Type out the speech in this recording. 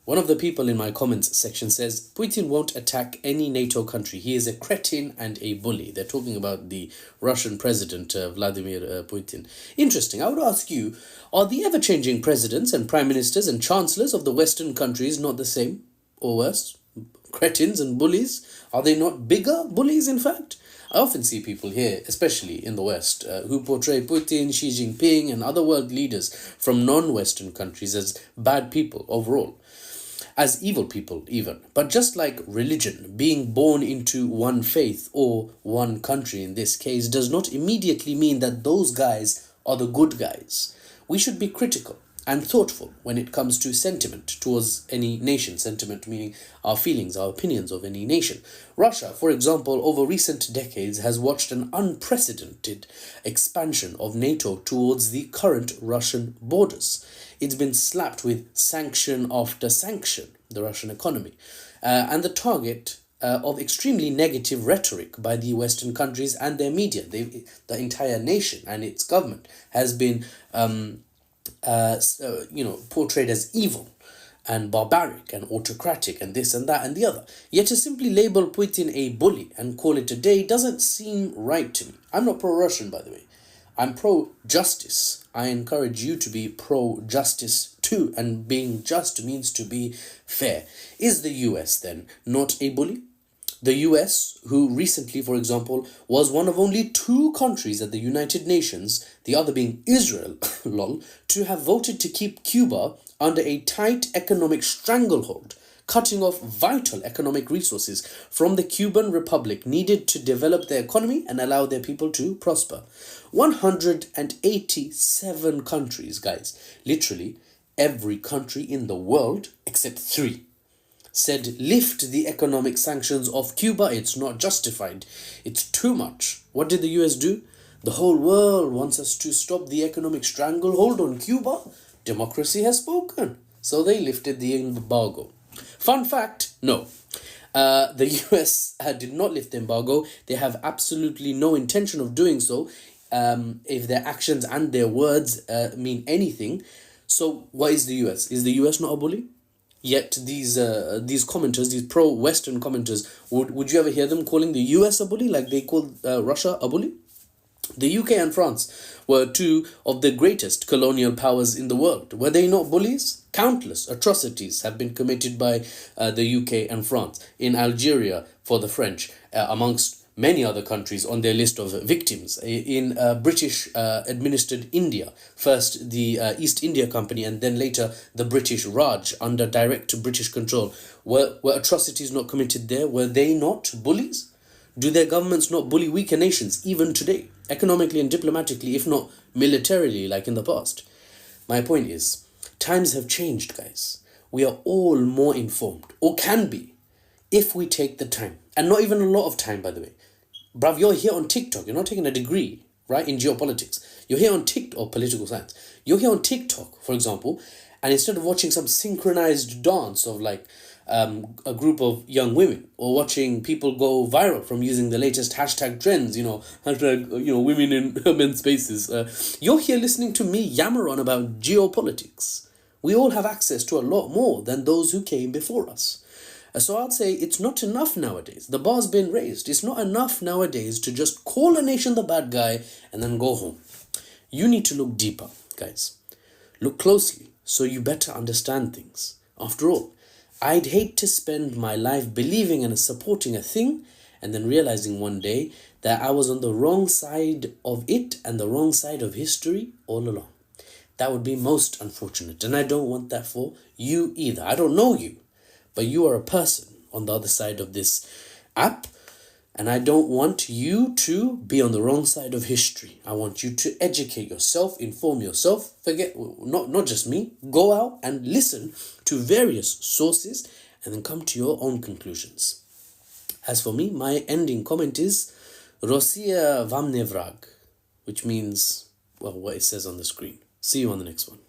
One of the people in my comments section says, Putin won't attack any NATO country. He is a cretin and a bully. They're talking about the Russian president, Vladimir Putin. Interesting. I would ask you, are the ever-changing presidents and prime ministers and chancellors of the Western countries not the same or worse? Cretins and bullies? Are they not bigger bullies, in fact? I often see people here, especially in the West, who portray Putin, Xi Jinping and other world leaders from non-Western countries as bad people overall, as evil people even. But just like religion, being born into one faith or one country in this case does not immediately mean that those guys are the good guys. We should be critical and thoughtful when it comes to sentiment towards any nation. Sentiment meaning our feelings, our opinions of any nation. Russia, for example, over recent decades has watched an unprecedented expansion of NATO towards the current Russian borders. It's been slapped with sanction after sanction, the Russian economy, and the target of extremely negative rhetoric by the Western countries and their media. The entire nation and its government has been portrayed as evil and barbaric and autocratic and this and that and the other. Yet to simply label Putin a bully and call it a day doesn't seem right to me. I'm not pro-Russian, by the way. I'm pro-justice. I encourage you to be pro-justice too, and being just means to be fair. Is the US then not a bully? The US, who recently, for example, was one of only 2 countries at the United Nations, the other being Israel, lol, to have voted to keep Cuba under a tight economic stranglehold, cutting off vital economic resources from the Cuban Republic needed to develop their economy and allow their people to prosper. 187 countries, guys, literally every country in the world except 3, said lift the economic sanctions of Cuba. It's not justified. It's too much. What did the US do? The whole world wants us to stop the economic stranglehold on Cuba. Democracy has spoken. So they lifted the embargo. Fun fact, no. The US did not lift the embargo. They have absolutely no intention of doing so if their actions and their words mean anything. So what is the US? Is the US not a bully? Yet these commenters, these pro-Western commenters, would you ever hear them calling the US a bully like they called Russia a bully? The UK and France were 2 of the greatest colonial powers in the world. Were they not bullies? Countless atrocities have been committed by the UK and France in Algeria for the French, amongst many other countries on their list of victims. In British administered India, first the East India Company and then later the British Raj under direct British control. Were atrocities not committed there? Were they not bullies? Do their governments not bully weaker nations even today, economically and diplomatically, if not militarily like in the past? My point is, times have changed, guys. We are all more informed, or can be, if we take the time. And not even a lot of time, by the way. Bruv, you're here on TikTok. You're not taking a degree, right, in geopolitics. You're here on TikTok, or political science. You're here on TikTok, for example, and instead of watching some synchronized dance of like a group of young women, or watching people go viral from using the latest hashtag trends, women in men's spaces, you're here listening to me yammer on about geopolitics. We all have access to a lot more than those who came before us. So I'd say it's not enough nowadays. The bar's been raised. It's not enough nowadays to just call a nation the bad guy and then go home. You need to look deeper, guys. Look closely so you better understand things. After all, I'd hate to spend my life believing and supporting a thing and then realizing one day that I was on the wrong side of it and the wrong side of history all along. That would be most unfortunate, and I don't want that for you either. I don't know you, but you are a person on the other side of this app, and I don't want you to be on the wrong side of history. I want you to educate yourself, inform yourself, not just me. Go out and listen to various sources and then come to your own conclusions. As for me, my ending comment is Rosia vam nevrag, which means, well, what it says on the screen. See you on the next one.